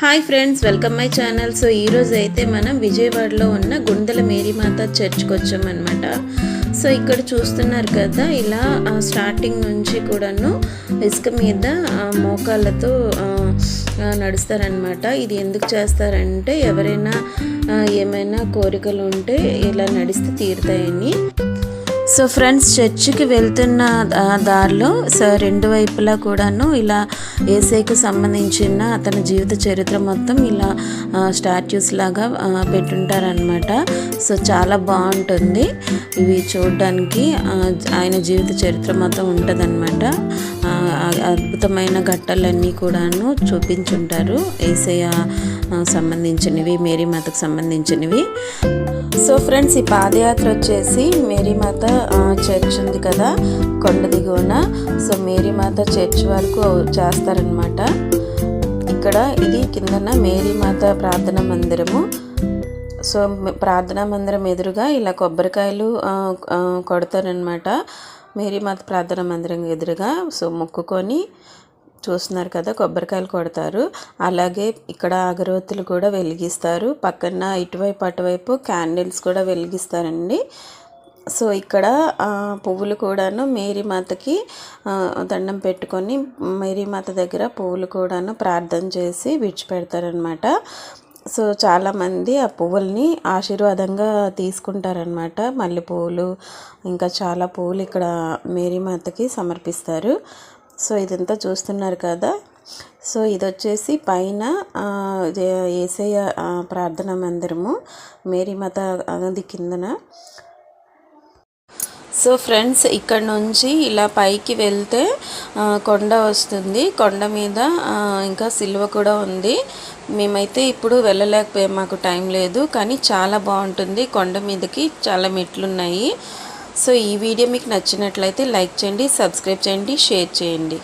Hi friends, welcome my channel. So ఈరోజు అయితే మనం విజయవాడలో ఉన్న గుందల మేరీమాత చర్చ్కి వచ్చామన్నమాట. సో ఇక్కడ చూస్తున్నారు కదా, ఇలా స్టార్టింగ్ నుంచి కూడాను ఇసుక మీద మోకాళ్ళతో నడుస్తారనమాట. ఇది ఎందుకు చేస్తారంటే ఎవరైనా ఏమైనా కోరికలు ఉంటే ఇలా నడిస్తే తీరుతాయని. సో ఫ్రెండ్స్, చర్చికి వెళ్తున్న దారిలో రెండు వైపులా కూడాను ఇలా యేసయ్యకు సంబంధించిన అతని జీవిత చరిత్ర మొత్తం ఇలా స్టాట్యూస్ లాగా పెట్టుంటారనమాట. సో చాలా బాగుంటుంది ఇవి చూడడానికి. ఆయన జీవిత చరిత్ర మొత్తం ఉంటుందన్నమాట. అద్భుతమైన ఘట్టాలన్నీ కూడాను చూపించుంటారు యేసయ్య సంబంధించినవి, మేరీమాతకు సంబంధించినవి. సో ఫ్రెండ్స్, ఈ పాదయాత్ర వచ్చేసి మేరీమాత చర్చ్ ఉంది కదా కొండ దిగువన. సో మేరీమాత చర్చ్ వరకు చేస్తారనమాట. ఇక్కడ ఇది కిందన మేరీమాత ప్రార్థనా మందిరము. సో ప్రార్థనా మందిరం ఎదురుగా ఇలా కొబ్బరికాయలు కొడతారనమాట. మేరీమాత ప్రార్థనా మందిరం ఎదురుగా సో మొక్కుకొని చూస్తున్నారు కదా, కొబ్బరికాయలు కొడతారు. అలాగే ఇక్కడ అగరవత్తులు కూడా వెలిగిస్తారు. పక్కన ఇటువైపు అటువైపు క్యాండిల్స్ కూడా వెలిగిస్తారండి. సో ఇక్కడ పువ్వులు కూడాను మేరీమాతకి దండం పెట్టుకొని మేరీమాత దగ్గర పువ్వులు కూడాను ప్రార్థన చేసి విడిచిపెడతారనమాట. సో చాలామంది ఆ పువ్వుల్ని ఆశీర్వాదంగా తీసుకుంటారనమాట. మల్లెపూలు ఇంకా చాలా పువ్వులు ఇక్కడ మేరీమాతకి సమర్పిస్తారు. సో ఇదంతా చూస్తున్నారు కదా. సో ఇది వచ్చేసి పైన యేసయ్య ప్రార్థనా మందిరము, మేరీమాత అది కిందన. సో ఫ్రెండ్స్, ఇక్కడ నుంచి ఇలా పైకి వెళ్తే కొండ వస్తుంది. కొండ మీద ఇంకా సిలువ కూడా ఉంది. మేమైతే ఇప్పుడు వెళ్ళలేకపోయాం, మాకు టైం లేదు. కానీ చాలా బాగుంటుంది. కొండ మీదకి చాలా మెట్లు ఉన్నాయి. సో ఈ వీడియో మీకు నచ్చినట్లయితే లైక్ చేయండి, సబ్స్క్రైబ్ చేయండి, షేర్ చేయండి.